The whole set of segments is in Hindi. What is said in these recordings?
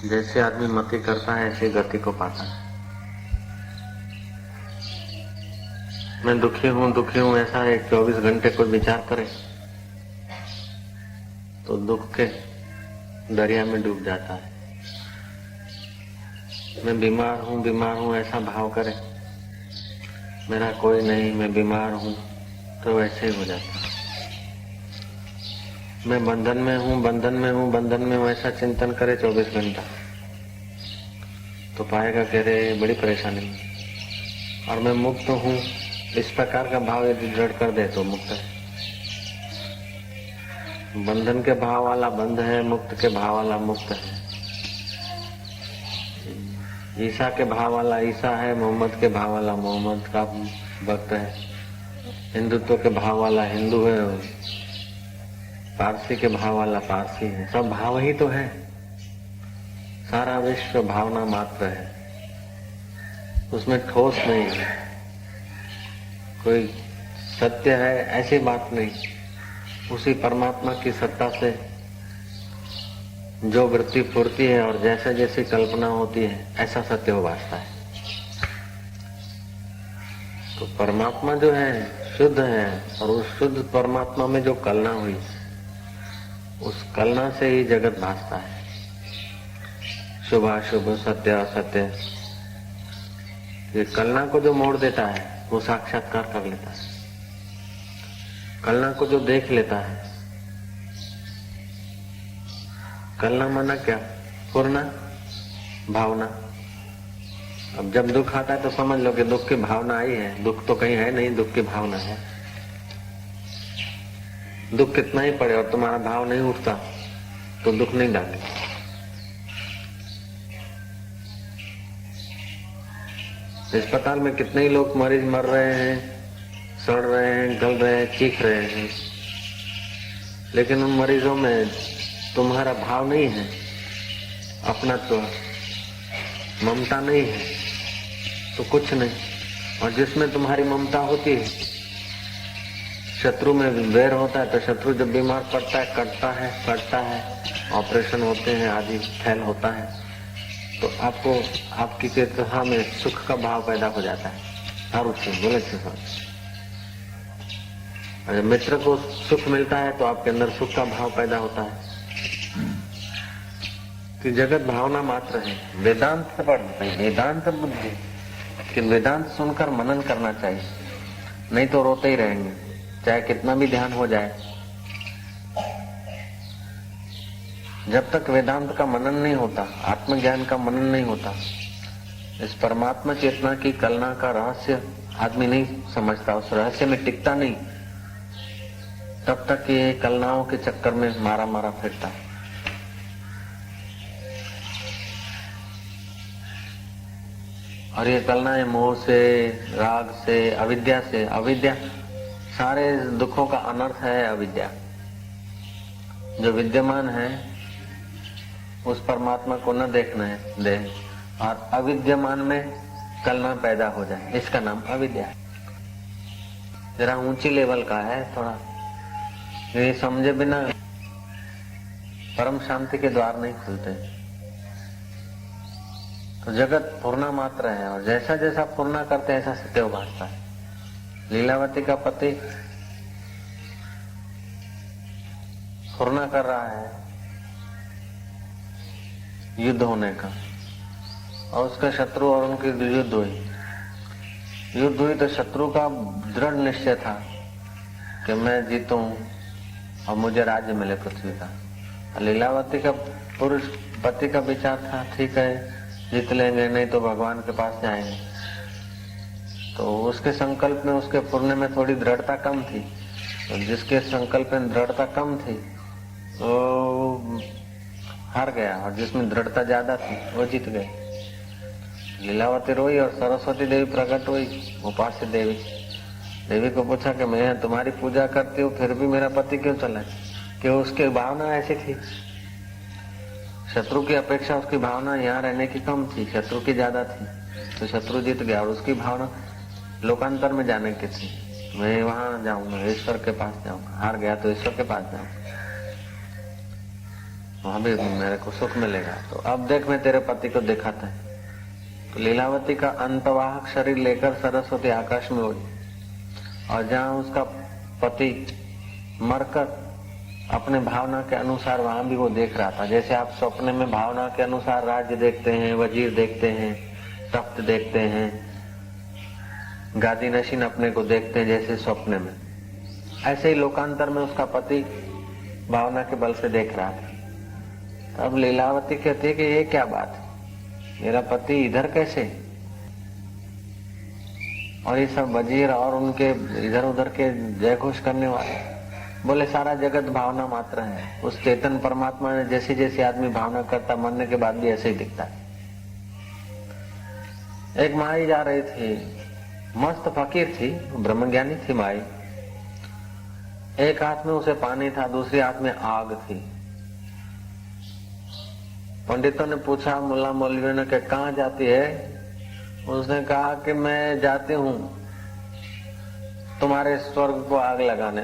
जैसे आदमी मति करता है ऐसे गति को पाता है। मैं दुखी हूँ ऐसा एक 24 घंटे कोई विचार करे तो दुख के दरिया में डूब जाता है। मैं बीमार हूँ ऐसा भाव करे, मेरा कोई नहीं, मैं बीमार हूँ, तो वैसे ही हो जाता है। मैं बंधन में हूँ ऐसा चिंतन करे 24 घंटा तो पाएगा कह रहे बड़ी परेशानी। और मैं मुक्त हूँ इस प्रकार का भाव यदि दृढ़ कर दे तो मुक्त है। बंधन के भाव वाला बंध है, मुक्त के भाव वाला मुक्त है। ईसा के भाव वाला ईसा है, मोहम्मद के भाव वाला मोहम्मद का भक्त है, हिंदुत्व के भाव वाला हिंदू है, पारसी के भाव वाला पारसी है। सब भाव ही तो है। सारा विश्व भावना मात्र है, उसमें ठोस नहीं है, कोई सत्य है ऐसी बात नहीं। उसी परमात्मा की सत्ता से जो वृत्ति फुरती है और जैसे जैसी कल्पना होती है ऐसा सत्य हो भासता है। तो परमात्मा जो है शुद्ध है और उस शुद्ध परमात्मा में जो कलना हुई उस कलना से ही जगत भासता है। शुभ अशुभ सत्य असत्य, ये कलना को जो मोड़ देता है वो साक्षात्कार कर लेता है। कलना को जो देख लेता है, कलना माना क्या? पूर्णा भावना। अब जब दुख आता है तो समझ लो कि दुख की भावना आई है। दुख तो कहीं है नहीं, दुख की भावना है। दुख कितना ही पड़े और तुम्हारा भाव नहीं उठता तो दुख नहीं डाले। अस्पताल में कितने ही लोग मरीज मर रहे हैं, सड़ रहे हैं, गल रहे हैं, चीख रहे हैं, लेकिन उन मरीजों में तुम्हारा भाव नहीं है, अपनात्व, ममता नहीं है तो कुछ नहीं। और जिसमें तुम्हारी ममता होती है, शत्रु में वैर होता है तो शत्रु जब बीमार पड़ता है, कटता है, ऑपरेशन होते हैं, आदि फैल होता है, तो आपको आपकी चेतना में सुख का भाव पैदा हो जाता है। हर उससे बोले अगर मित्र को सुख मिलता है तो आपके अंदर सुख का भाव पैदा होता है। कि जगत भावना मात्र है। वेदांत पढ़ते, वेदांत बुद्धि, कि वेदांत सुनकर मनन करना चाहिए, नहीं तो रोते ही रहेंगे चाहे कितना भी ध्यान हो जाए। जब तक वेदांत का मनन नहीं होता, आत्मज्ञान का मनन नहीं होता, इस परमात्मा चेतना की कलना का रहस्य आदमी नहीं समझता, उस रहस्य में टिकता नहीं, तब तक ये कलनाओं के चक्कर में मारा फिरता है। और ये कलनाएं मोह से, राग से, अविद्या से। अविद्या सारे दुखों का अनर्थ है। अविद्या जो विद्यमान है उस परमात्मा को न देखने दे और अविद्यमान में कलना पैदा हो जाए, इसका नाम अविद्या है। जरा ऊंची लेवल का है थोड़ा, ये समझे बिना परम शांति के द्वार नहीं खुलते। तो जगत पूर्णा मात्र है और जैसा जैसा पूर्णा करते ऐसा सत्य उभारता है। लीलावती का पति पूर्णा कर रहा है युद्ध होने का, और उसका शत्रु और उनकी युद्ध हुई तो शत्रु का दृढ़ निश्चय था कि मैं जीतूं और मुझे राज्य मिले पृथ्वी का। लीलावती का पुरुष पति का विचार था ठीक है जीत लेंगे, नहीं तो भगवान के पास जाएंगे। तो उसके संकल्प में, उसके पुण्य में थोड़ी दृढ़ता कम थी, तो जिसके संकल्प में दृढ़ता कम थी वो हार गया, और जिसमें दृढ़ता ज्यादा थी वो जीत गए। लीलावती रोई और सरस्वती देवी प्रकट हुई, उपास्य देवी को पूछा कि मैं तुम्हारी पूजा करती हूँ फिर भी मेरा पति क्यों चला? कि उसकी भावना ऐसी थी, शत्रु की अपेक्षा उसकी भावना यहाँ रहने की कम थी, शत्रु की ज्यादा थी, तो शत्रु जीत गया। और उसकी भावना लोकांतर में जाने की थी, मैं वहां जाऊंगा, ईश्वर के पास जाऊंगा। हार गया तो ईश्वर के पास जाऊंगा। वहां भी मेरे को सुख मिलेगा। तो अब देख मैं तेरे पति को दिखाता है। तो लीलावती का अंतवाहक शरीर लेकर सरस्वती आकाश में उड़ी और जहाँ उसका पति मरकर अपने भावना के अनुसार वहां भी वो देख रहा था। जैसे आप सपने में भावना के अनुसार राज्य देखते हैं, वजीर देखते हैं, तख्त देखते हैं, गादी नशीन अपने को देखते हैं जैसे स्वप्न में, ऐसे ही लोकांतर में उसका पति भावना के बल से देख रहा था। अब लीलावती कहती है कि ये क्या बात है, मेरा पति इधर कैसे, और ये सब वजीर और उनके इधर उधर के जय घोष करने वाले। बोले सारा जगत भावना मात्र है। उस चेतन परमात्मा ने जैसे जैसे आदमी भावना करता मरने के बाद भी ऐसे ही दिखता है। एक माई जा रही थी, मस्त फकीर थी, ब्रह्मज्ञानी थी माई। एक हाथ में उसे पानी था, दूसरे हाथ में आग थी। पंडितों ने पूछा, मुल्ला मौलवियों ने, कि कहाँ जाती है? उसने कहा कि मैं जाती हूँ तुम्हारे स्वर्ग को आग लगाने,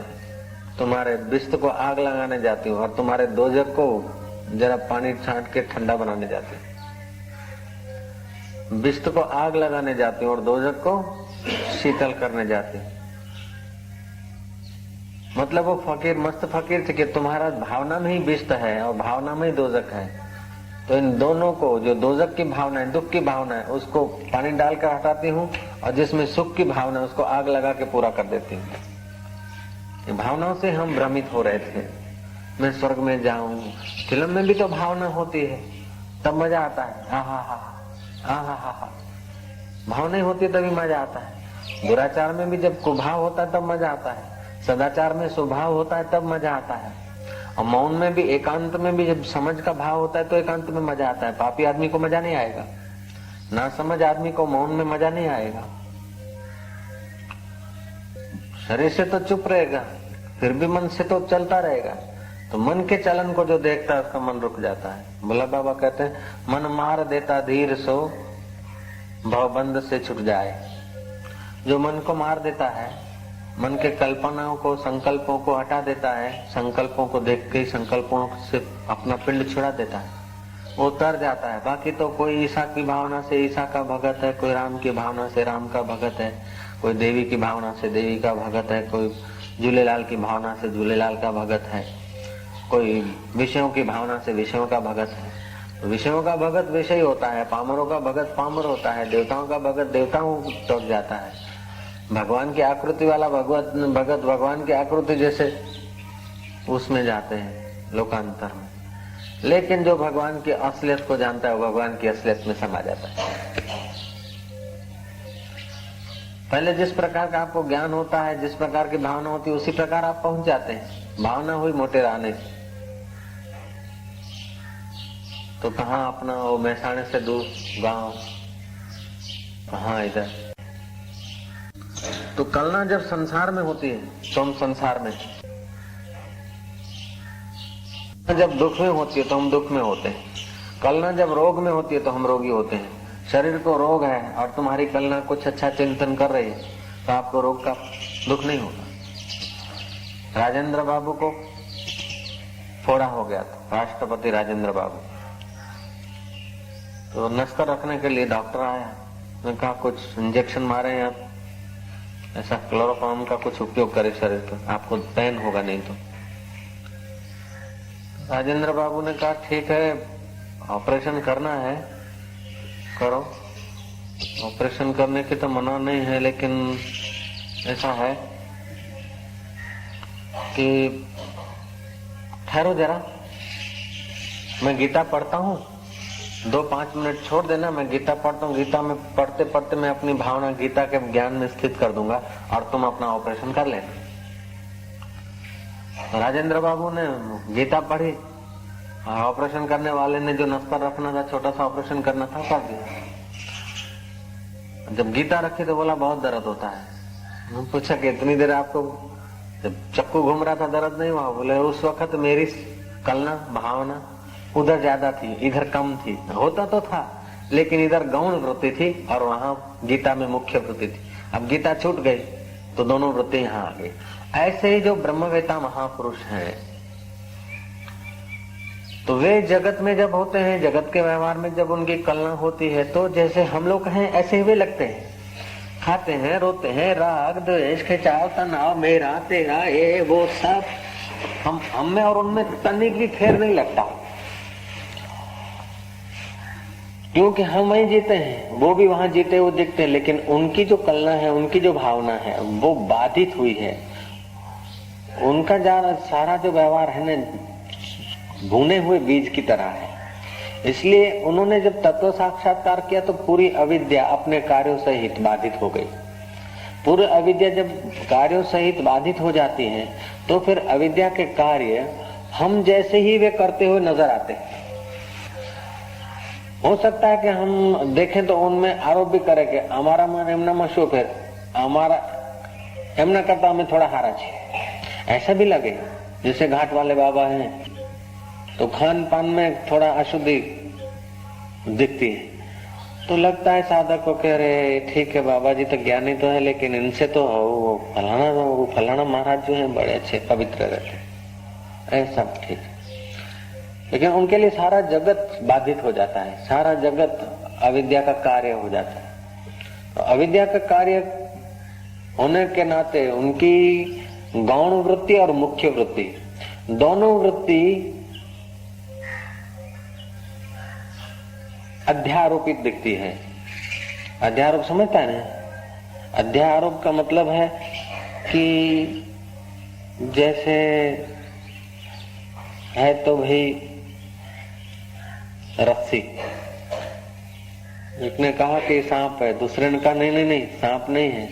तुम्हारे बिस्त को आग लगाने जाती हूँ, और तुम्हारे दोजक को जरा पानी छांट के ठंडा बनाने जाती हूँ। बिस्त को आग लगाने जाती हूँ और दोजक को शीतल करने जाती हूँ। मतलब वो फकीर मस्त फकीर थे कि तुम्हारा भावना में ही बिस्त है और भावना में ही दोजक है, तो इन दोनों को, जो दोजक की भावना है, दुख की भावना है, उसको पानी डालकर हटाती हूँ, और जिसमें सुख की भावना है उसको आग लगा के पूरा कर देती हूँ। भावनाओं से हम भ्रमित हो रहे थे। मैं स्वर्ग में जाऊं, फिल्म में भी तो भावना होती है, तब मजा आता है। हा हा हा हा हा हा हा, भावना होती है तभी मजा आता है। दुराचार में भी जब कुभाव होता है तब मजा आता है, सदाचार में स्वभाव होता है तब मजा आता है, और मौन में भी, एकांत में भी जब समझ का भाव होता है तो एकांत में मजा आता है। पापी आदमी को मजा नहीं आएगा, ना समझ आदमी को मौन में मजा नहीं आएगा। शरीर से तो चुप रहेगा, फिर भी मन से तो चलता रहेगा। तो मन के चलन को जो देखता है उसका मन रुक जाता है। भोला बाबा कहते हैं, मन मार देता धीर सो भवबंध से छुट जाए। जो मन को मार देता है, मन के कल्पनाओं को, संकल्पों को हटा देता है, संकल्पों को देख के संकल्पों से अपना पिंड छुड़ा देता है, वो तर जाता है। बाकी तो कोई ईसा की भावना से ईसा का भगत है, कोई राम की भावना से राम का भगत है, कोई देवी की भावना से देवी का भगत है, कोई झूलेलाल की भावना से झूलेलाल का भगत है, कोई विषयों की भावना से विषयों का भगत है। तो विषयों का भगत विषय होता है, पामरों का भगत पामर होता है, देवताओं का भगत देवताओं तक जाता है, भगवान की आकृति वाला भगत भगवान की आकृति जैसे उसमें जाते हैं लोकांतर में। लेकिन जो भगवान की असलियत को जानता है वो भगवान की असलियत में समा जाता है। पहले जिस प्रकार का आपको ज्ञान होता है, जिस प्रकार की भावना होती है, उसी प्रकार आप पहुंच जाते हैं। भावना हुई मोटेरा आने की तो कहाँ अपना वो मैसाणे से दूर गांव, कहाँ इधर। तो कलना जब संसार में होती है तो हम संसार में, जब दुख में होती है तो हम दुख में होते हैं। कलना जब रोग में होती है तो हम रोगी होते हैं। शरीर को रोग है और तुम्हारी कलना कुछ अच्छा चिंतन कर रही है तो आपको रोग का दुख नहीं होगा। राजेंद्र बाबू को फोड़ा हो गया था, राष्ट्रपति राजेंद्र बाबू, तो नस्तर रखने के लिए डॉक्टर आया। मैंने कहा कुछ इंजेक्शन मारे आप, ऐसा क्लोरोफॉर्म का कुछ उपयोग करे शरीर पर, आपको पेन होगा नहीं तो। राजेंद्र बाबू ने कहा ठीक है, ऑपरेशन करना है करो। ऑपरेशन करने की तो मना नहीं है, लेकिन ऐसा है कि ठहरो जरा, मैं गीता पढ़ता हूँ, 2-5 मिनट छोड़ देना, मैं गीता पढ़ता हूँ। गीता में पढ़ते पढ़ते मैं अपनी भावना गीता के ज्ञान में स्थित कर दूंगा और तुम अपना ऑपरेशन कर लेना। राजेंद्र बाबू ने गीता पढ़ी, ऑपरेशन करने वाले ने जो नस्तर रखना था, छोटा सा ऑपरेशन करना था, कर दिया। जब गीता रखी तो बोला बहुत दर्द होता है। मैंने पूछा कि इतनी देर आपको, जब चक्कू घूम रहा था दर्द नहीं हुआ? बोले उस वक्त मेरी कलना भावना उधर ज्यादा थी, इधर कम थी। होता तो था लेकिन इधर गौण वृत्ति थी और वहां गीता में मुख्य वृत्ति थी। अब गीता छूट गई तो दोनों वृत्ति यहाँ आ गई। ऐसे ही जो ब्रह्मवेता महापुरुष हैं तो वे जगत में जब होते हैं, जगत के व्यवहार में जब उनकी कलना होती है, तो जैसे हम लोग हैं ऐसे ही वे लगते हैं। खाते हैं, रोते हैं, राग द्वेष खिंचाव तनाव, मेरा तेरा, ये वो सब हम में और उनमें तनिक भी फेर नहीं लगता, क्योंकि हम वहीं जीते हैं, वो भी वहां जीते हुए दिखते हैं, लेकिन उनकी जो कलना है, उनकी जो भावना है वो बाधित हुई है। उनका सारा जो व्यवहार है ना, भुने हुए बीज की तरह है। इसलिए उन्होंने जब तत्व साक्षात्कार किया तो पूरी अविद्या अपने कार्यों सहित बाधित हो गई। पूरी अविद्या जब कार्यों सहित बाधित हो जाती है तो फिर अविद्या के कार्य हम जैसे ही वे करते हुए नजर आते हैं। हो सकता है कि हम देखें तो उनमें आरोप भी करें कि हमारा मन एमना शो, फिर हमारा एमना करता हमें थोड़ा हारा चाहिए, ऐसा भी लगे। जैसे घाट वाले बाबा हैं तो खान पान में थोड़ा अशुद्धि दिखती है, तो लगता है साधक को कह रहे ठीक है बाबा जी तो ज्ञानी तो है, लेकिन इनसे तो वो फलाना महाराज जो है बड़े अच्छे पवित्र रहते, ऐसा ठीक है। लेकिन उनके लिए सारा जगत बाधित हो जाता है, सारा जगत अविद्या का कार्य हो जाता है। तो अविद्या का कार्य होने के नाते उनकी गौण वृत्ति और मुख्य वृत्ति दोनों वृत्ति अध्यारोपित दिखती है। अध्यारोप समझता है ना? अध्यारोप का मतलब है कि जैसे है तो भाई रस्सी, एक ने कहा कि सांप है, दूसरे ने कहा नहीं सांप नहीं है,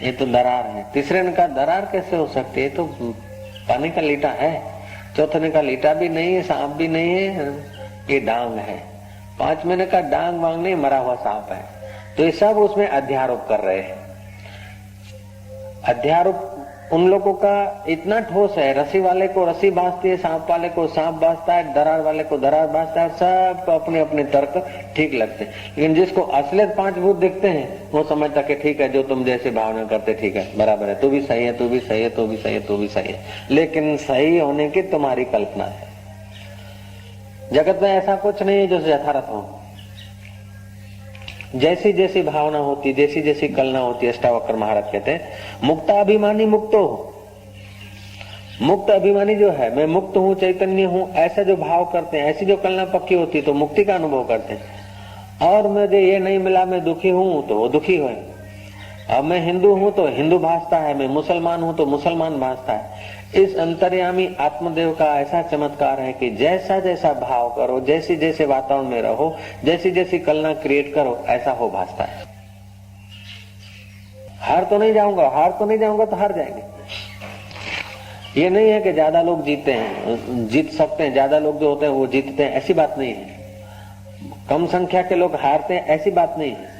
ये तो दरार है। तीसरे ने कहा दरार कैसे हो सकती है, तो पानी का लीटा है। चौथे ने कहा लीटा भी नहीं है, सांप भी नहीं है, ये डांग है। पांचवें ने कहा डांग वांग नहीं, मरा हुआ सांप है। तो ये सब उसमें अध्यारोप कर रहे हैं। अध्यारोप उन लोगों का इतना ठोस है, रस्सी वाले को रस्सी भासती है, सांप वाले को सांप भासता है, दरार वाले को दरार भासता है, सबको अपने अपने तर्क ठीक लगते हैं। लेकिन जिसको असलियत पांच भूत दिखते हैं वो समझता कि ठीक है जो तुम जैसे भावना करते ठीक है, बराबर है, तू भी सही है, तू भी सही है, तू भी सही है, तू भी सही है, लेकिन सही होने की तुम्हारी कल्पना है। जगत में ऐसा कुछ नहीं है जो यथार्थ हो। जैसी जैसी भावना होती, जैसी जैसी कलना होती, अष्टावक्र महाराज कहते हैं मुक्ता अभिमानी मुक्तो। मुक्त अभिमानी जो है, मैं मुक्त हूँ, चैतन्य हूँ, ऐसा जो भाव करते हैं, ऐसी जो कलना पक्की होती तो मुक्ति का अनुभव करते हैं। और मुझे ये नहीं मिला, मैं दुखी हूँ, तो वो दुखी हुए। अब मैं हिंदू हूँ तो हिंदू भासता है, मैं मुसलमान हूँ तो मुसलमान भासता है। इस अंतर्यामी आत्मदेव का ऐसा चमत्कार है कि जैसा जैसा भाव करो, जैसे जैसे वातावरण में रहो, जैसी जैसी कलना क्रिएट करो, ऐसा हो भासता है। हार तो नहीं जाऊंगा तो हार जाएंगे। ये नहीं है कि ज्यादा लोग जीते हैं, जीत सकते हैं, ज्यादा लोग जो होते हैं वो जीतते हैं, ऐसी बात नहीं है। कम संख्या के लोग हारते हैं, ऐसी बात नहीं है।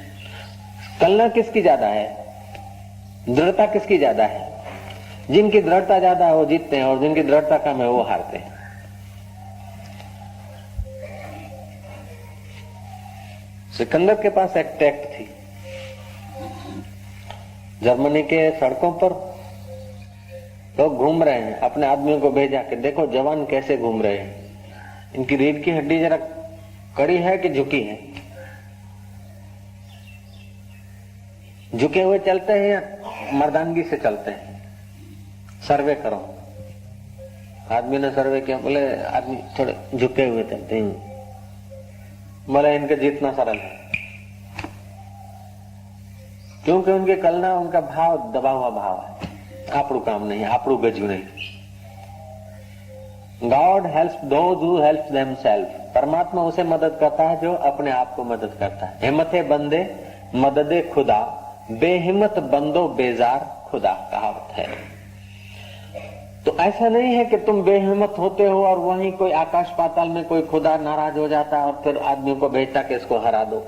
कलना किसकी ज्यादा है, दृढ़ता किसकी ज्यादा है? जिनकी दृढ़ता ज्यादा है वो जीतते हैं, और जिनकी दृढ़ता कम है वो हारते हैं। सिकंदर के पास एक टैक्ट थी। जर्मनी के सड़कों पर लोग घूम रहे हैं, अपने आदमियों को भेजा कि देखो जवान कैसे घूम रहे हैं, इनकी रीढ़ की हड्डी जरा कड़ी है कि झुकी है, झुके हुए चलते हैं या मर्दानगी से चलते हैं, सर्वे करो। आदमी ने सर्वे किया, बोले आदमी थोड़े झुके हुए चलते हैं, बोले इनके जीतना सरल है, क्योंकि उनके कलना, उनका भाव दबा हुआ भाव है, आपड़ू काम नहीं, आपड़ू गजू नहीं। God helps those who helps themselves. परमात्मा उसे मदद करता है जो अपने आप को मदद करता है। हिम्मते बंदे मददे खुदा, बेहिम्मत बंदो बेजार खुदा, कहावत है। तो ऐसा नहीं है कि तुम बेहिम्मत होते हो और वहीं कोई आकाश पाताल में कोई खुदा नाराज हो जाता है और फिर आदमियों को भेजता कि इसको हरा दो।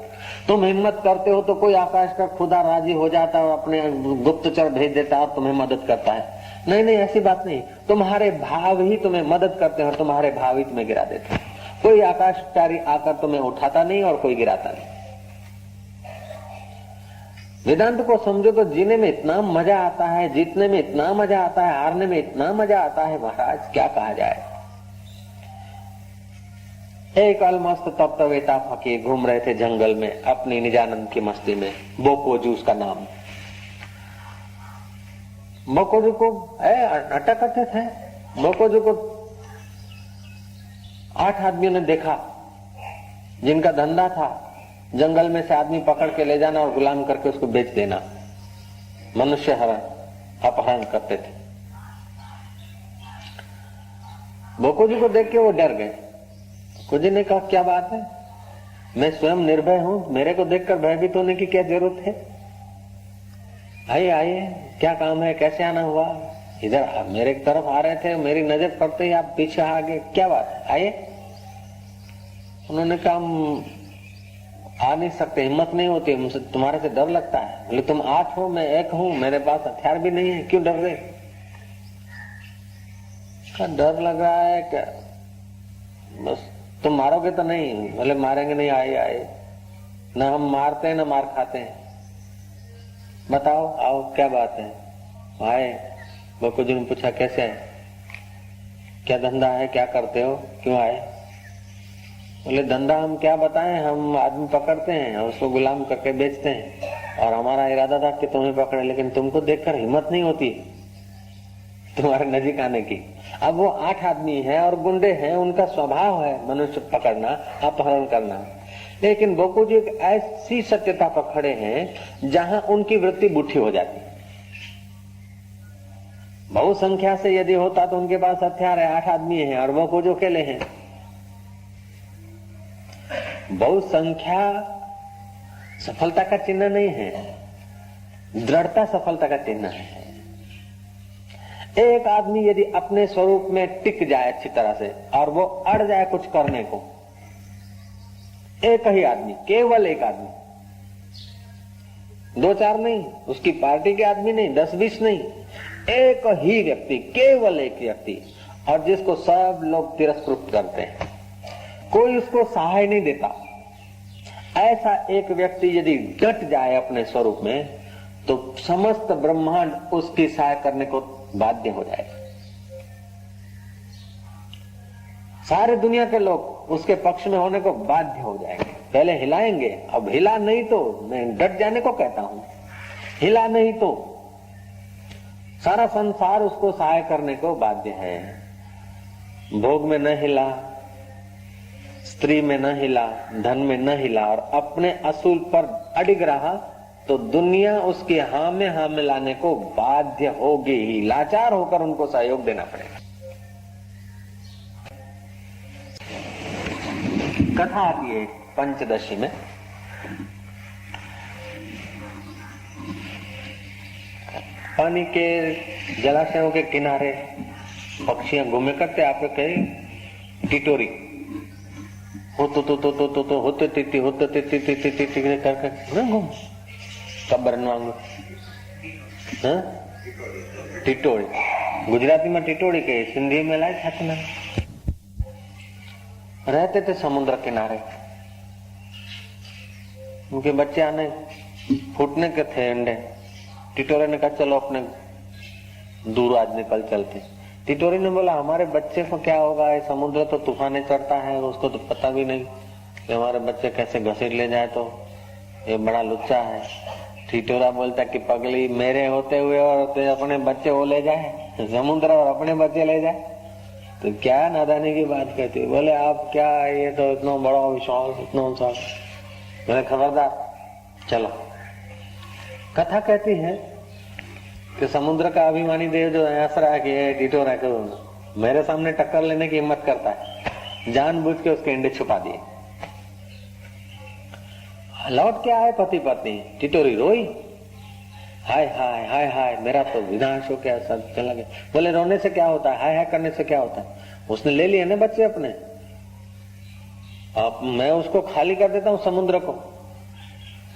तुम हिम्मत करते हो तो कोई आकाश का खुदा राजी हो जाता है और अपने गुप्तचर भेज देता है और तुम्हें मदद करता है। नहीं, ऐसी बात नहीं। तुम्हारे भाव ही तुम्हें मदद करते हैं और तुम्हारे भाव ही तुम्हें गिरा देते हैं। कोई आकाशचारी आकर तुम्हें उठाता नहीं और कोई गिराता नहीं। वेदांत को समझो तो जीने में इतना मजा आता है, जीतने में इतना मजा आता है, हारने में इतना मजा आता है, महाराज क्या कहा जाए। एक अलमस्त तप्तवेता फकीर घूम रहे थे जंगल में अपनी निजानंद की मस्ती में। बोकोजू उसका नाम। बोकोजू को अटक करते थे। बोकोजू को 8 आदमियों ने देखा जिनका धंधा था जंगल में से आदमी पकड़ के ले जाना और गुलाम करके उसको बेच देना। मनुष्य अपहरण करते थे। बोकोजू को देख के वो डर गए। बोकोजू ने कहा क्या बात है, मैं स्वयं निर्भय हूं, मेरे को देखकर भयभीत होने की क्या जरूरत है। आइए आइए, क्या काम है, कैसे आना हुआ। इधर मेरे तरफ आ रहे थे, मेरी नजर पड़ते ही आप पीछे आ गए, क्या बात है, आइए। उन्होंने कहा आ नहीं सकते, हिम्मत नहीं होती, मुझसे तुम्हारे से डर लगता है। बोले तुम 8 हो, मैं 1 हूं, मेरे पास हथियार भी नहीं है, क्यों डर रहे। डर लग रहा है क्या, बस तुम मारोगे तो नहीं। बोले मारेंगे नहीं, आए आए, न हम मारते हैं न मार खाते हैं, बताओ आओ क्या बात है। आए। बोकोजू ने पूछा कैसे है, क्या धंधा है, क्या करते हो, क्यों आए। बोले धंधा हम क्या बताएं, हम आदमी पकड़ते हैं और उसको गुलाम करके बेचते हैं और हमारा इरादा था कि तुम्हें पकड़े, लेकिन तुमको देखकर हिम्मत नहीं होती तुम्हारे नजीक आने की। अब वो 8 आदमी है और गुंडे हैं, उनका स्वभाव है मनुष्य पकड़ना, अपहरण करना। लेकिन बोकोजू एक ऐसी सत्यता पर खड़े हैं जहां उनकी वृत्ति बूढ़ी हो जाती। बहुसंख्या से यदि होता तो उनके पास हथियार है, 8 आदमी हैं और बोकोजू अकेले हैं। बहुसंख्या सफलता का चिन्ह नहीं है, दृढ़ता सफलता का चिन्ह है। एक आदमी यदि अपने स्वरूप में टिक जाए अच्छी तरह से और वो अड़ जाए कुछ करने को, एक ही आदमी, केवल एक आदमी, 2-4 नहीं, उसकी पार्टी के आदमी नहीं, 10-20 नहीं, एक ही व्यक्ति, केवल एक व्यक्ति, और जिसको सब लोग तिरस्कृत करते हैं, कोई उसको सहाय नहीं देता। ऐसा एक व्यक्ति यदि डट जाए अपने स्वरूप में तो समस्त ब्रह्मांड उसकी सहाय करने को बाध्य हो जाएगा। सारे दुनिया के लोग उसके पक्ष में होने को बाध्य हो जाएंगे, पहले हिलाएंगे, अब हिला नहीं तो, मैं डट जाने को कहता हूं, हिला नहीं तो सारा संसार उसको सहाय करने को बाध्य है। भोग में न हिला, स्त्री में न हिला, धन में न हिला और अपने असूल पर अडिग रहा तो दुनिया उसकी हाँ में लाने को बाध्य होगी ही। लाचार होकर उनको सहयोग देना पड़ेगा। कथा आती है पंचदशी में। पानी के जलाशयों के किनारे पक्षियां घूमे करते, आपको कहे टिटोरी होते करके घूम कबर टिटोड़ी, गुजराती में टिटोड़ी कहे, सिंधी में लाए छाछना। रहते थे समुद्र किनारे, उनके बच्चे आने फूटने के थे अंडे। टिटोरे ने कहा चलो अपने दूर आज निकल चलते। टिटोरी ने बोला हमारे बच्चे को क्या होगा, ये समुद्र तो तूफाने चढ़ता है, उसको तो पता भी नहीं कि हमारे बच्चे कैसे घसीट ले जाए, तो ये बड़ा लुच्चा है। टिटोरा बोलता कि पगली, मेरे होते हुए और अपने बच्चे वो ले जाए, समुद्र और अपने बच्चे ले जाए, तो क्या नादानी की बात कहती है। बोले आप क्या, ये तो इतना बड़ा विश्वास, इतना विश्वास। मैंने खबरदार चलो। कथा कहती है कि समुद्र का अभिमानी देव जो हंस रहा है कि ये टिटोरा को मेरे सामने टक्कर लेने की हिम्मत करता है, जानबूझ के उसके अंडे छुपा दिए। लौट के आए पति पत्नी, टिटोरी रोई, हाय हाय हाय हाय मेरा तो विनाश हो गया, सब चला गया। बोले रोने से क्या होता है, हाय हाय करने से क्या होता है, उसने ले लिए ना बच्चे अपने, अब मैं उसको खाली कर देता हूँ समुद्र को,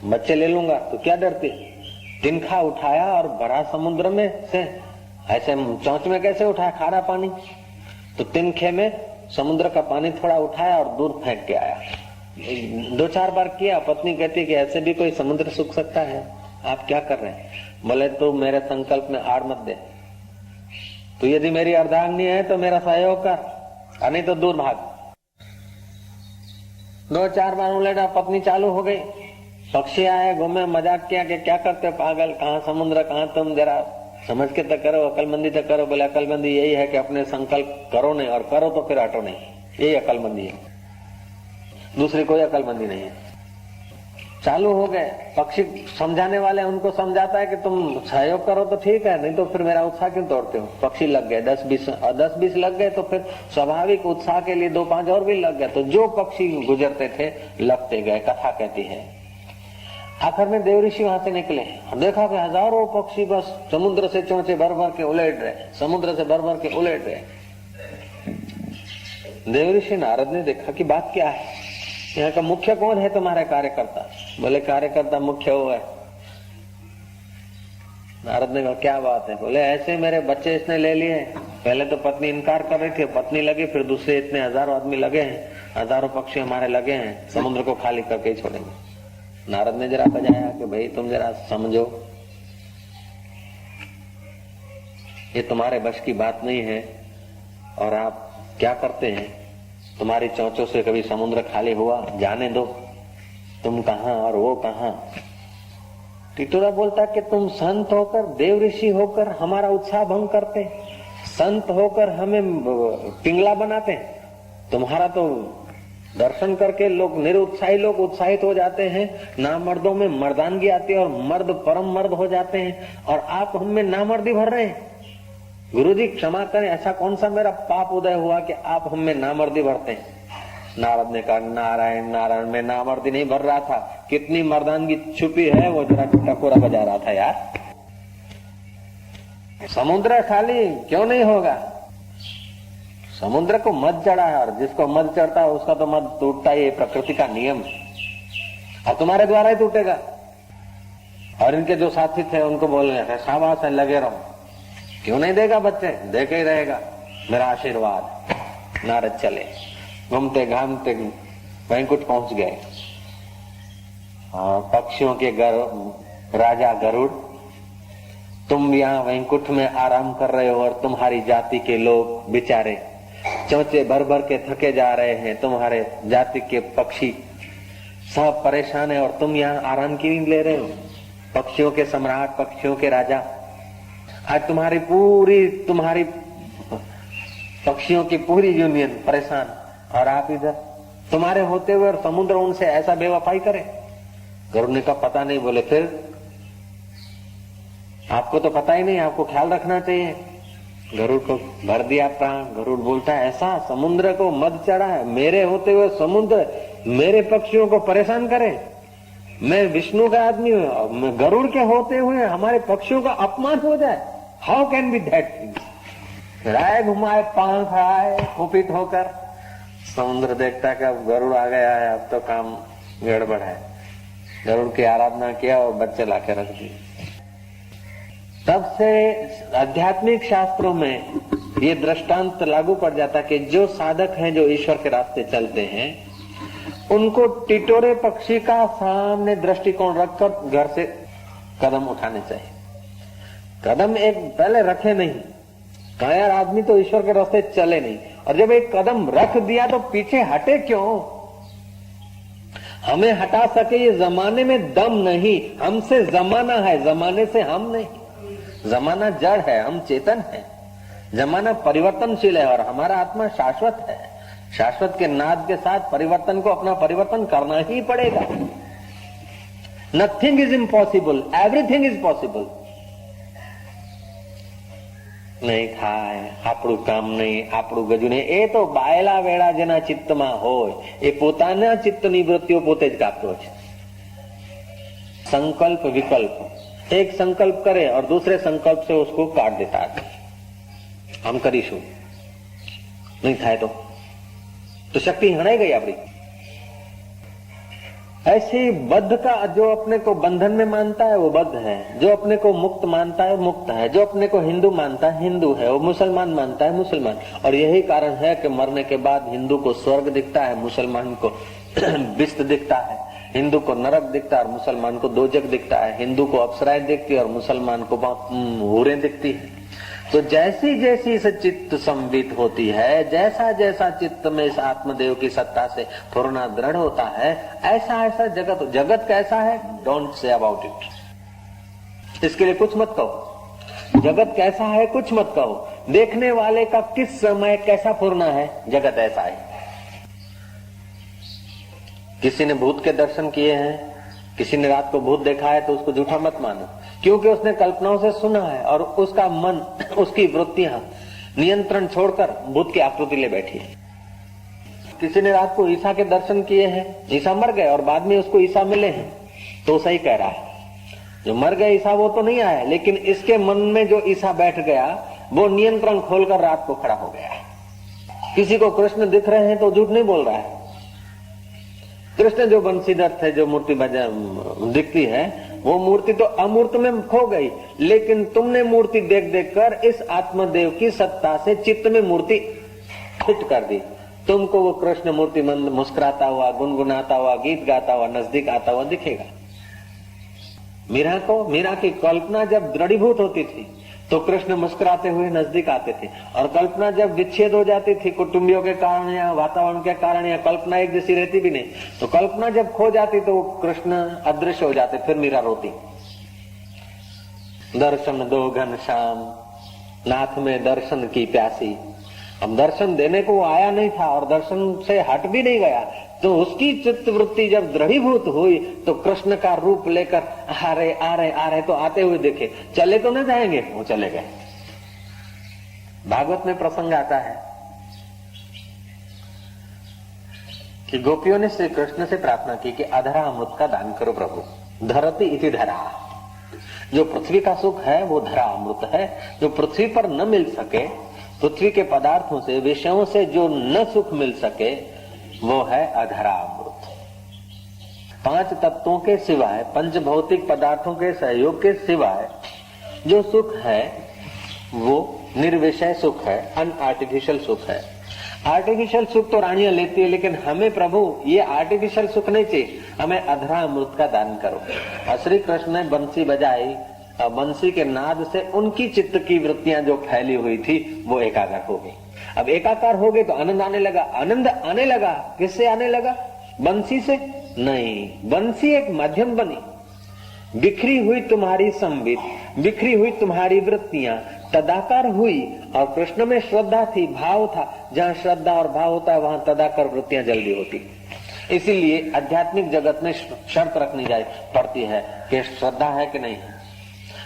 बच्चे ले लूंगा तो क्या डरती। तिनखा उठाया और भरा समुद्र में से, ऐसे चौंच में कैसे उठाया खारा पानी, तो तिनखे में समुद्र का पानी थोड़ा उठाया और दूर फेंक के आया। 2-4 बार किया। पत्नी कहती कि ऐसे भी कोई समुद्र सूख सकता है, आप क्या कर रहे हैं। बोले तो मेरे संकल्प में आड़ मत दे, तो यदि मेरी अर्धांगिनी है तो मेरा सहयोग कर, नहीं तो दूर भाग। 2-4 बार उलेटा, पत्नी चालू हो गई, पक्षी आए, घूमे, मजाक किया कि क्या करते पागल, कहाँ समुद्र, कहाँ तुम, जरा समझ के तो करो, अकलमंदी तो करो। बोले अकलमंदी यही है कि अपने संकल्प करो नहीं, और करो तो फिर हटो नहीं, यही अकलमंदी है, दूसरी कोई अकलमंदी नहीं है। चालू हो गए, पक्षी समझाने वाले उनको समझाता है कि तुम सहयोग करो तो ठीक है, नहीं तो फिर मेरा उत्साह क्यों तोड़ते हो। पक्षी लग गए 10-20 लग गए, तो फिर स्वाभाविक उत्साह के लिए 2-5 और भी लग गए, तो जो पक्षी गुजरते थे लगते गए। कथा कहती है आखिर में देव ऋषि वहां से निकले, देखा कि हजारों पक्षी बस समुद्र से चोंचे भर भर के उलेट रहे, समुद्र से भर भर के उलेट रहे। देव ऋषि नारद ने देखा कि बात क्या है, यहाँ का मुख्य कौन है तुम्हारे कार्यकर्ता। बोले कार्यकर्ता मुख्य वो है। नारद ने कहा क्या बात है। बोले ऐसे मेरे बच्चे इसने ले लिए, पहले तो पत्नी इनकार कर रही थी, पत्नी लगी, फिर दूसरे इतने हजारों आदमी लगे हैं, हजारों पक्षी हमारे लगे हैं, समुद्र को खाली करके ही छोड़ेंगे। नारद ने जरा बजाया कि भाई तुम जरा समझो, ये तुम्हारे बस की बात नहीं है, और आप क्या करते हैं, तुम्हारी चोंचों से कभी समुद्र खाली हुआ, जाने दो, तुम कहां और वो कहां। टिटोरा बोलता कि तुम संत होकर, देव ऋषि होकर हमारा उत्साह भंग करते, संत होकर हमें पिंगला बनाते। तुम्हारा तो दर्शन करके लोग, निरुत्साही लोग उत्साहित हो जाते हैं, नामर्दों में मर्दानगी आती है और मर्द परम मर्द हो जाते हैं, और आप हम में नामर्दी भर रहे हैं। गुरुजी क्षमा करें, ऐसा कौन सा मेरा पाप उदय हुआ कि आप हम में नामर्दी भरते हैं। नारद ने कहा नारायण नारायण, में नामर्दी नहीं भर रहा था, कितनी मर्दानगी छुपी है वो जरा टकोरा बजा रहा था यार। समुद्र खाली क्यों नहीं होगा, समुद्र को मद चढ़ा है, और जिसको मद चढ़ता है उसका तो मद टूटता ही, प्रकृति का नियम, और तुम्हारे द्वारा ही टूटेगा। और इनके जो साथी थे उनको बोलने लगे शाबाश है, लगे रहो, क्यों नहीं देगा बच्चे, दे के ही रहेगा, मेरा आशीर्वाद। नारद चले, घूमते घामते वैकुंठ पहुंच गए। पक्षियों के राजा गरुड़, तुम यहाँ वैकुंठ में आराम कर रहे हो, और तुम्हारी जाति के लोग बेचारे चोंचे भर भर के थके जा रहे हैं, तुम्हारे जाति के पक्षी सब परेशान है, और तुम यहाँ आराम की ले रहे हो। पक्षियों के सम्राट, पक्षियों के राजा, आज तुम्हारी पक्षियों की पूरी यूनियन परेशान, और आप इधर, तुम्हारे होते हुए और समुद्र उनसे ऐसा बेवफाई करे। गरुड़ ने कहा पता नहीं। बोले फिर आपको तो पता ही नहीं, आपको ख्याल रखना चाहिए। गरुड़ को भर दिया प्राण। गरुड़ बोलता है ऐसा, समुद्र को मद चढ़ा है, मेरे होते हुए समुद्र मेरे पक्षियों को परेशान करे, मैं विष्णु का आदमी हूं, गरुड़ के होते हुए हमारे पक्षियों का अपमान हो जाए, हाउ कैन बी दैट। राय घुमाए, पांख आए कुपित होकर, समुद्र देखता है कि अब गरुड़ आ गया है, अब तो काम गड़बड़ है। गरुड़ की आराधना किया और बच्चे लाके रख दिए। तब से आध्यात्मिक शास्त्रों में ये दृष्टांत लागू पड़ जाता कि जो साधक हैं, जो ईश्वर के रास्ते चलते हैं, उनको टिटोरे पक्षी का सामने दृष्टिकोण रखकर घर से कदम उठाने चाहिए। कदम एक पहले रखे नहीं, कहा यार आदमी तो ईश्वर के रास्ते चले नहीं, और जब एक कदम रख दिया तो पीछे हटे क्यों। हमें हटा सके ये जमाने में दम नहीं, हमसे जमाना है, जमाने से हम नहीं। जमाना जड़ है, हम चेतन है। जमाना परिवर्तनशील है और हमारा आत्मा शाश्वत है। शाश्वत के नाद के साथ परिवर्तन को अपना परिवर्तन करना ही पड़ेगा। Nothing is impossible, everything is possible. नहीं થાય, આપણું કામ નહીં, આપણું ગજુ નહીં, એ તો બાયલા વેળા જેના ચિત્તમાં હોય એ પોતાના ચિત્તની વૃત્તિઓ પોતે જ કાપતો છે। संकल्प विकल्प, एक संकल्प करे और दूसरे संकल्प से उसको काट देता है। हम करीशु, नहीं થાય तो शक्ति हणाई गई अपनी। ऐसे बद्ध का जो अपने को बंधन में मानता है वो बद्ध है, जो अपने को मुक्त मानता है मुक्त है, जो अपने को हिंदू मानता है हिंदू है, वो मुसलमान मानता है मुसलमान। और यही कारण है कि मरने के बाद हिंदू को स्वर्ग दिखता है, मुसलमान को बिस्त दिखता है, हिंदू को नरक दिखता है और मुसलमान को दोजक दिखता है, हिंदू को अप्सराएं दिखती है और मुसलमान को हूरें दिखती है। तो जैसी जैसी इस चित्त संवित होती है, जैसा जैसा चित्त में इस आत्मदेव की सत्ता से पूर्ण दृढ़ होता है, ऐसा ऐसा जगत। जगत कैसा है? डोंट से अबाउट इट, इसके लिए कुछ मत कहो। जगत कैसा है कुछ मत कहो, देखने वाले का किस समय कैसा पूर्ण है, जगत ऐसा है। किसी ने भूत के दर्शन किए हैं, किसी ने रात को भूत देखा है, तो उसको झूठा मत मानो, क्योंकि उसने कल्पनाओं से सुना है और उसका मन, उसकी वृत्तियां नियंत्रण छोड़कर भूत की आकृति ले बैठी है। किसी ने रात को ईसा के दर्शन किए हैं, ईसा मर गए और बाद में उसको ईसा मिले हैं, तो सही कह रहा है। जो मर गए ईसा वो तो नहीं आया, लेकिन इसके मन में जो ईसा बैठ गया वो नियंत्रण खोलकर रात को खड़ा हो गया। किसी को कृष्ण दिख रहे हैं तो झूठ नहीं बोल रहा है। कृष्ण जो बंशीधर थे, जो मूर्ति दिखती है, वो मूर्ति तो अमूर्त में खो गई, लेकिन तुमने मूर्ति देख देख कर इस आत्मदेव की सत्ता से चित्त में मूर्ति फिट कर दी। तुमको वो कृष्ण मूर्ति मुस्कुराता हुआ, गुनगुनाता हुआ, गीत गाता हुआ नजदीक आता हुआ दिखेगा। मीरा की कल्पना जब दृढ़ीभूत होती थी तो कृष्ण मुस्कुराते हुए नजदीक आते थे, और कल्पना जब विच्छेद हो जाती थी कुटुंबियों के कारण या वातावरण के कारण, या कल्पना एक जैसी रहती भी नहीं, तो कल्पना जब खो जाती तो कृष्ण अदृश्य हो जाते, फिर मीरा रोती। दर्शन दो घनश्याम, नाथ में दर्शन की प्यासी। अब दर्शन देने को वो आया नहीं था और दर्शन से हट भी नहीं गया, तो उसकी चित्त वृत्ति जब दृढ़ीभूत हुई तो कृष्ण का रूप लेकर आ रहे तो आते हुए देखे, चले तो न जाएंगे, वो चले गए। भागवत में प्रसंग आता है कि गोपियों ने श्री कृष्ण से प्रार्थना की कि अधरा अमृत का दान करो प्रभु, धरती इति धरा। जो पृथ्वी का सुख है वो धरा अमृत है, जो पृथ्वी पर न मिल सके, पृथ्वी के पदार्थों से, विषयों से जो न सुख मिल सके, वो है अधरा अमृत। 5 तत्वों के सिवाय, पंच भौतिक पदार्थों के सहयोग के सिवाय जो सुख है वो निर्विषय सुख है, अनआर्टिफिशियल सुख है। आर्टिफिशियल सुख तो रानियां लेती है, लेकिन हमें प्रभु ये आर्टिफिशियल सुख नहीं चाहिए, हमें अधरा अमृत का दान करो। और श्री कृष्ण ने बंसी बजाई, बंसी के नाद से उनकी चित्त की वृत्तियां जो फैली हुई थी वो एकाग्र हो गई। अब एकाकार हो गए तो आनंद आने लगा। आनंद आने लगा, किससे आने लगा? बंसी से नहीं, बंसी एक माध्यम बनी। बिखरी हुई तुम्हारी संबित, बिखरी हुई तुम्हारी वृत्तियां तदाकार हुई, और कृष्ण में श्रद्धा थी, भाव था। जहां श्रद्धा और भाव होता है वहां तदाकार वृत्तियां जल्दी होती। इसीलिए आध्यात्मिक जगत में शर्त रखनी पड़ती है कि श्रद्धा है कि नहीं है,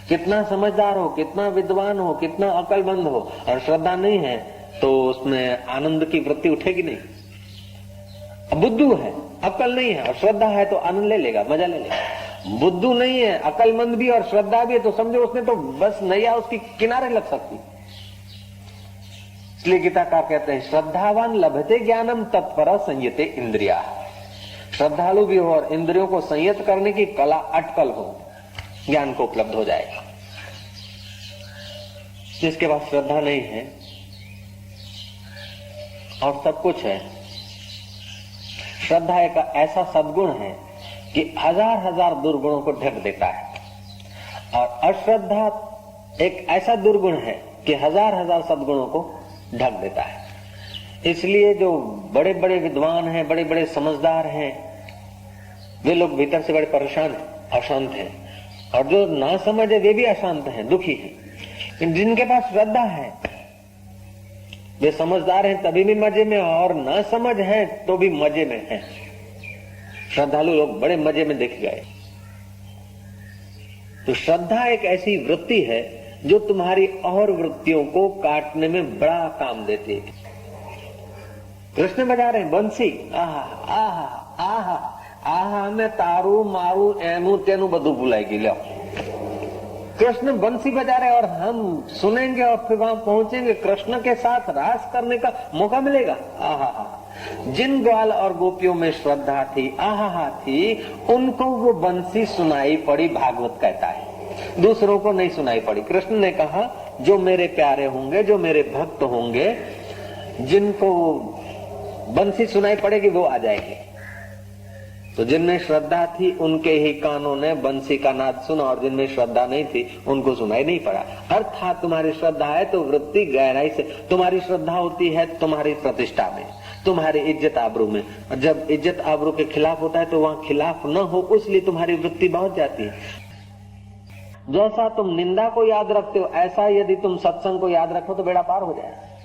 कितना समझदार हो, कितना विद्वान हो, कितना अकलमंद हो, और श्रद्धा नहीं है तो उसमें आनंद की वृत्ति उठेगी नहीं। बुद्धू है, अकल नहीं है, और श्रद्धा है तो आनंद ले लेगा, मजा ले लेगा। बुद्धू नहीं है, अकलमंद भी और श्रद्धा भी है, तो समझो उसने तो बस नैया उसकी किनारे लग सकती। इसलिए गीताकार कहते हैं श्रद्धावान लभते ज्ञानम तत्पर संयते इंद्रिया। श्रद्धालु भी हो और इंद्रियों को संयत करने की कला अटकल हो, ज्ञान को उपलब्ध हो जाएगा। जिसके पास श्रद्धा नहीं है और सब कुछ है, श्रद्धा एक ऐसा सद्गुण है कि हजार हजार दुर्गुणों को ढक देता है, और अश्रद्धा एक ऐसा दुर्गुण है कि हजार हजार सद्गुणों को ढक देता है। इसलिए जो बड़े बड़े विद्वान हैं, बड़े बड़े समझदार हैं, वे लोग भीतर से बड़े परेशान अशांत हैं, और जो ना समझ है वे भी अशांत हैं, दुखी हैं। जिनके पास श्रद्धा है वे समझदार हैं तभी भी मजे में, और ना समझ है तो भी मजे में है। श्रद्धालु लोग बड़े मजे में दिख गए। तो श्रद्धा एक ऐसी वृत्ति है जो तुम्हारी और वृत्तियों को काटने में बड़ा काम देती है। कृष्ण बजा रहे हैं बंसी, आहा आहा आहा आहा, मैं तारू मारू एनु तेनु बधु भुलाई लो। कृष्ण बंसी बजा रहे और हम सुनेंगे और फिर वहां पहुंचेंगे, कृष्ण के साथ रास करने का मौका मिलेगा। आहा, जिन ग्वाल और गोपियों में श्रद्धा थी, आहा थी, उनको वो बंसी सुनाई पड़ी, भागवत कहता है, दूसरों को नहीं सुनाई पड़ी। कृष्ण ने कहा जो मेरे प्यारे होंगे, जो मेरे भक्त होंगे, जिनको बंसी सुनाई पड़ेगी वो आ जाएंगे। तो जिनमें श्रद्धा थी उनके ही कानों ने बंसी का नाद सुना, और जिनमें श्रद्धा नहीं थी उनको सुनाई नहीं पड़ा। अर्थात तुम्हारी श्रद्धा है तो वृत्ति गहराई से, तुम्हारी श्रद्धा होती है तुम्हारी प्रतिष्ठा में, तुम्हारी इज्जत आबरू में। जब इज्जत आबरू के खिलाफ होता है तो वहां खिलाफ न हो, इसलिए तुम्हारी वृत्ति बहुत जाती है। जैसा तुम निंदा को याद रखते हो, ऐसा यदि तुम सत्संग को याद रखो तो बेड़ा पार हो जाएगा।